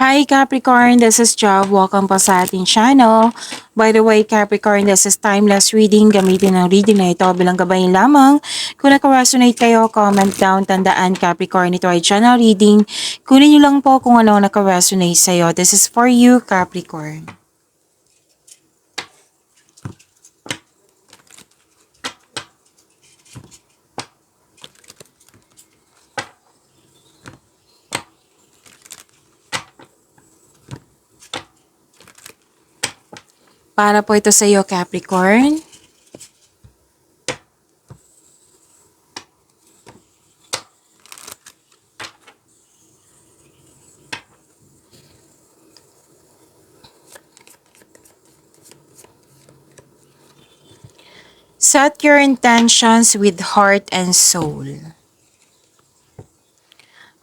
Hi Capricorn, this is Job. Welcome po sa ating channel. By the way, Capricorn, this is timeless reading. Gamitin ang reading na ito bilang gabayin lamang. Kung naka-resonate kayo, comment down. Tandaan, Capricorn, ito ay channel reading. Kunin nyo lang po kung ano naka-resonate sa'yo. This is for you, Capricorn. Para po ito sa iyo, Capricorn. Set your intentions with heart and soul.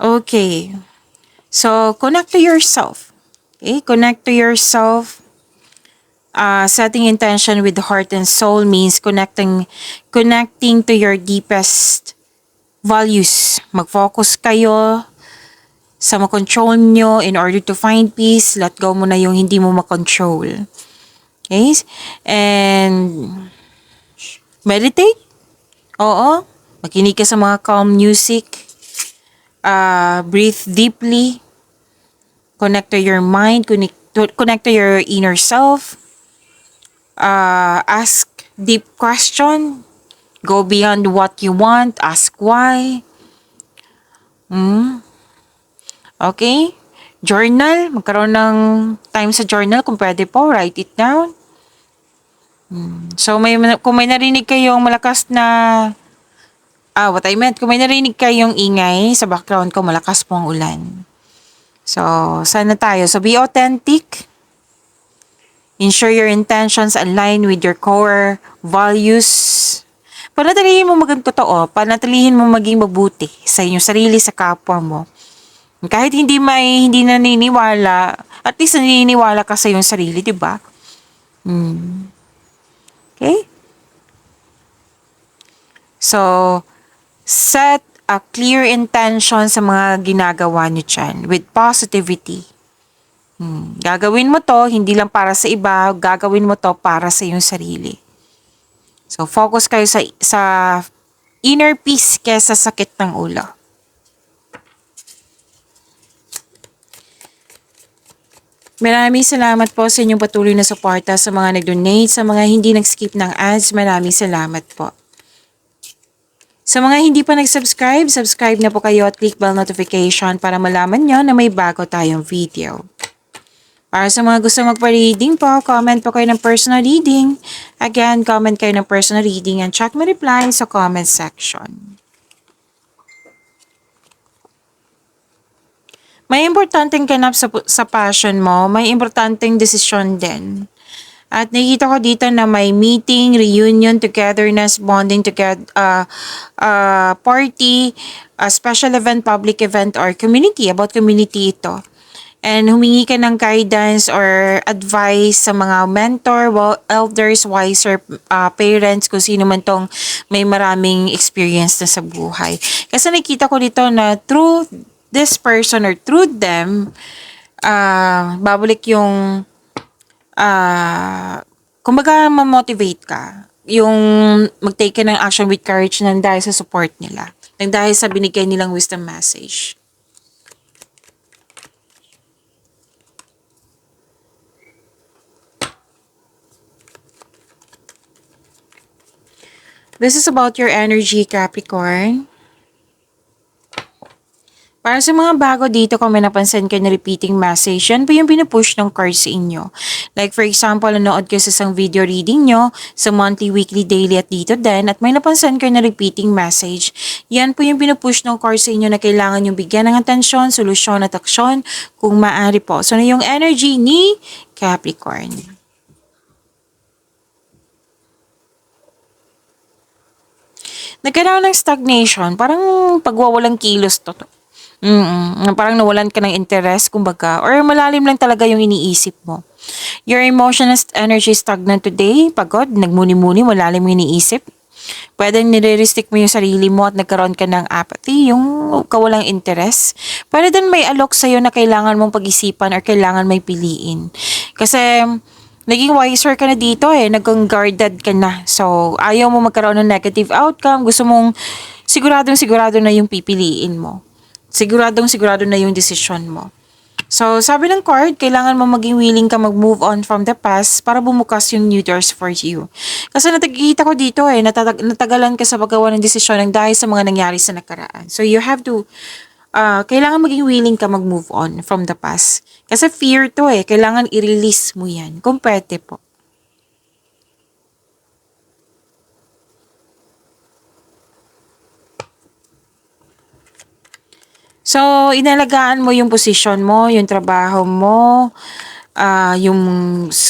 Okay. So, connect to yourself. Okay? Connect to yourself. Setting intention with heart and soul means connecting to your deepest values. Mag-focus kayo sa makontrol nyo in order to find peace. Let go mo na yung hindi mo makontrol. Okay? And meditate. Oo. Makinig ka sa mga calm music. Breathe deeply. Connect to your mind. Connect to your inner self. Ask deep question. Go beyond what you want. Ask why. Okay? Journal. Magkaroon ng time sa journal kung pwede po. Write it down. So, kung may narinig kayong malakas na kung may narinig kayong ingay sa background ko, malakas po ang ulan. So, sana tayo. So, be authentic. Ensure your intentions align with your core values. Panatilihin mo maging totoo. Panatilihin mo maging mabuti sa inyong sarili, sa kapwa mo. Kahit hindi naniniwala, at least naniniwala ka sa iyong sarili, di ba? Okay? So, set a clear intention sa mga ginagawa niyo dyan with positivity. Gagawin mo to, hindi lang para sa iba, gagawin mo to para sa iyong sarili. So, focus kayo sa inner peace kesa sakit ng ulo. Maraming salamat po sa inyong patuloy na suporta, sa mga nag-donate, sa mga hindi nag-skip ng ads. Maraming salamat po. Sa mga hindi pa nag-subscribe, subscribe na po kayo at click bell notification para malaman nyo na may bago tayong video. Para sa mga gusto magpa-reading po, comment po kayo ng personal reading. Again, comment kayo ng personal reading and check my reply sa comment section. May importanteng ganap sa passion mo, may importanteng desisyon din. At nakikita ko dito na may meeting, reunion, togetherness, bonding together, party, special event, public event, or community. About community ito. And humingi ka ng guidance or advice sa mga mentor, elders, wiser parents, kung sino man tong may maraming experience na sa buhay. Kasi nakita ko dito na through this person or through them, babalik yung kumbaga ma-motivate ka. Yung mag-take ka ng action with courage nang dahil sa support nila. Nang dahil sa binigay nilang wisdom message. This is about your energy, Capricorn. Para sa mga bago dito, kung may napansin kayo na repeating message, yan po yung pinupush ng cards sa inyo. Like for example, nanood kayo sa isang video reading nyo, sa monthly, weekly, daily at dito din, at may napansin kayo na repeating message, yan po yung pinupush ng cards sa inyo na kailangan yung bigyan ng atensyon, solusyon at aksyon kung maaari po. So na yung energy ni Capricorn. Nagkaroon ng stagnation, parang pagwawalang kilos to. Parang nawalan ka ng interest, kumbaga, or malalim lang talaga yung iniisip mo. Your emotional energy stagnant today, pagod, nagmuni-muni, malalim yung iniisip. Pwedeng nire-restrict mo yung sarili mo at nagkaroon ka ng apathy, yung kawalang interest. Pwede din may alok sa'yo na kailangan mong pag-isipan or kailangan may piliin. Kasi naging wiser ka na dito naging guarded ka na. So, ayaw mo magkaroon ng negative outcome, gusto mong sigurado na yung pipiliin mo. Sigurado na yung decision mo. So, sabi ng card, kailangan mo maging willing ka mag-move on from the past para bumukas yung new doors for you. Kasi nakikita ko dito natagalan ka sa paggawa ng desisyon ng dahil sa mga nangyari sa nakaraan. So, you have to, kailangan maging willing ka mag-move on from the past. Kasi fear to kailangan i-release mo yan. Kung pwede po. So, inalagaan mo yung posisyon mo, yung trabaho mo, yung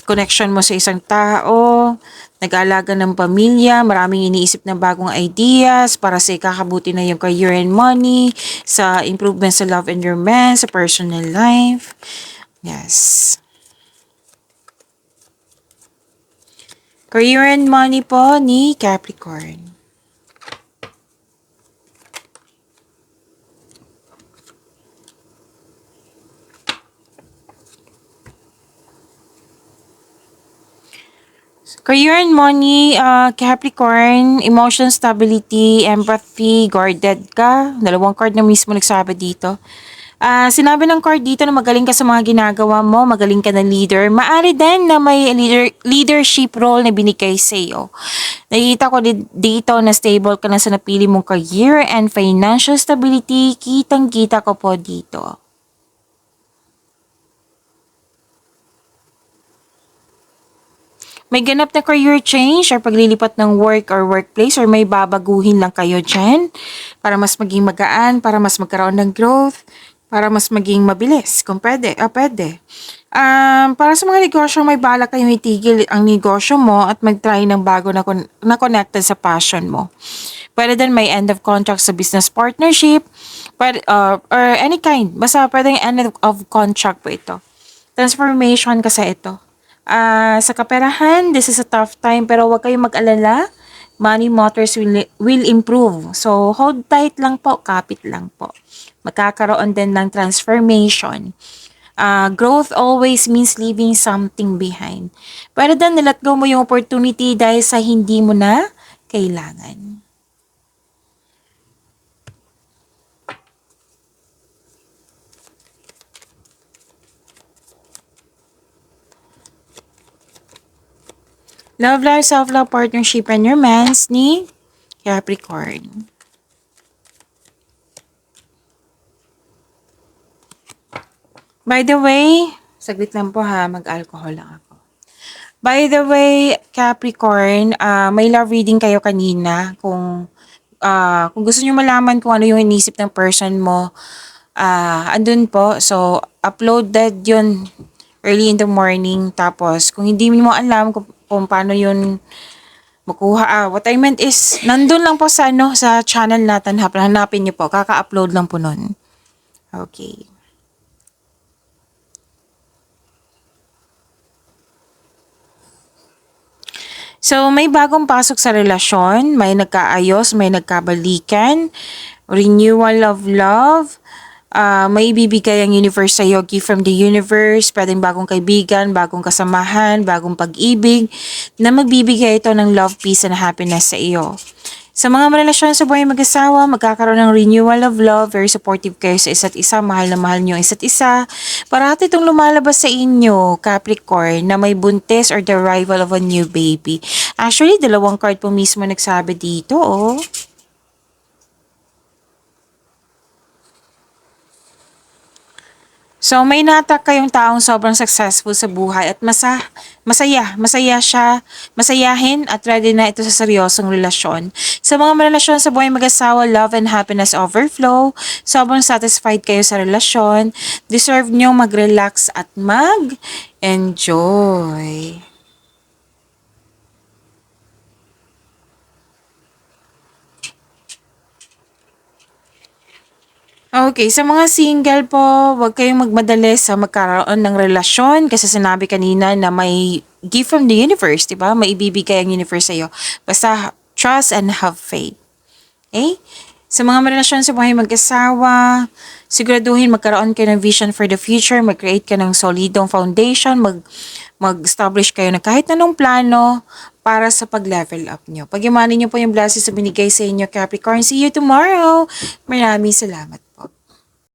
connection mo sa isang tao, nag-aalaga ng pamilya, maraming iniisip na bagong ideas para sa ikakabuti na yung career and money, sa improvement sa love and romance, sa personal life. Yes. Career and money po ni Capricorn. Career and money, Capricorn, emotional stability, empathy, guarded ka. Dalawang card na mismo nagsabi dito. Sinabi ng card dito na magaling ka sa mga ginagawa mo, magaling ka na leader. Maari din na may leadership role na binigay sa iyo. Nakikita ko dito na stable ka na sa napili mong career and financial stability. Kitang-kita ko po dito. May ganap na career change or paglilipat ng work or workplace or may babaguhin lang kayo dyan para mas maging magaan, para mas magkaroon ng growth, para mas maging mabilis kung pwede. Pwede. Para sa mga negosyo, may balak kayong itigil ang negosyo mo at mag-try ng bago na connected sa passion mo. Pwede din may end of contract sa business partnership, pwede, or any kind. Basta pwedeng end of contract po ito. Transformation kasi ito. Sa kaperahan, this is a tough time pero huwag kayong mag-alala. Money matters will improve. So, hold tight lang po, kapit lang po. Magkakaroon din ng transformation. Growth always means leaving something behind. Pero then, nilet go mo yung opportunity dahil sa hindi mo na kailangan. Love life, self-love, partnership, and romance ni Capricorn. By the way, saglit lang po mag-alcohol lang ako. By the way, Capricorn, may love reading kayo kanina. Kung gusto niyo malaman kung ano yung inisip ng person mo, andun po. So, uploaded yun early in the morning. Tapos, kung hindi mo alam kung paano yun makuha, what I meant is, nandun lang po sa channel natin. Hanapin niyo po. Kaka-upload lang po nun. Okay. So, may bagong pasok sa relasyon, may nagkaayos, may nagkabalikan, renewal of love, may ibibigay ang universe sa iyo, gift from the universe, pwedeng bagong kaibigan, bagong kasamahan, bagong pag-ibig, na magbibigay ito ng love, peace, and happiness sa iyo. Sa mga relasyon sa buhay mag-asawa, magkakaroon ng renewal of love, very supportive kayo sa isa't isa, mahal na mahal niyo ang isa't isa. Parati itong lumalabas sa inyo, Capricorn, na may buntis or the arrival of a new baby. Actually, dalawang card po mismo nagsabi dito, oh. So, may natak kayong taong sobrang successful sa buhay at masaya siya, masayahin at ready na ito sa seryosong relasyon. Sa mga relasyon sa buhay mag-asawa, love and happiness overflow, sobrang satisfied kayo sa relasyon, deserve nyo mag-relax at mag-enjoy. Okay, sa mga single po, huwag kayong magmadali sa magkaroon ng relasyon kasi sinabi kanina na may gift from the universe, di ba? May ibibigay ang universe sa'yo. Basta trust and have faith. Okay? Sa mga relasyon sa buhay mag-asawa, siguraduhin magkaroon kayo ng vision for the future, mag-create ka ng solidong foundation, mag-establish kayo na kahit anong plano para sa pag-level up nyo. Pagyamanin nyo po yung blessings na binigay sa inyo, Capricorn. See you tomorrow. Maraming salamat.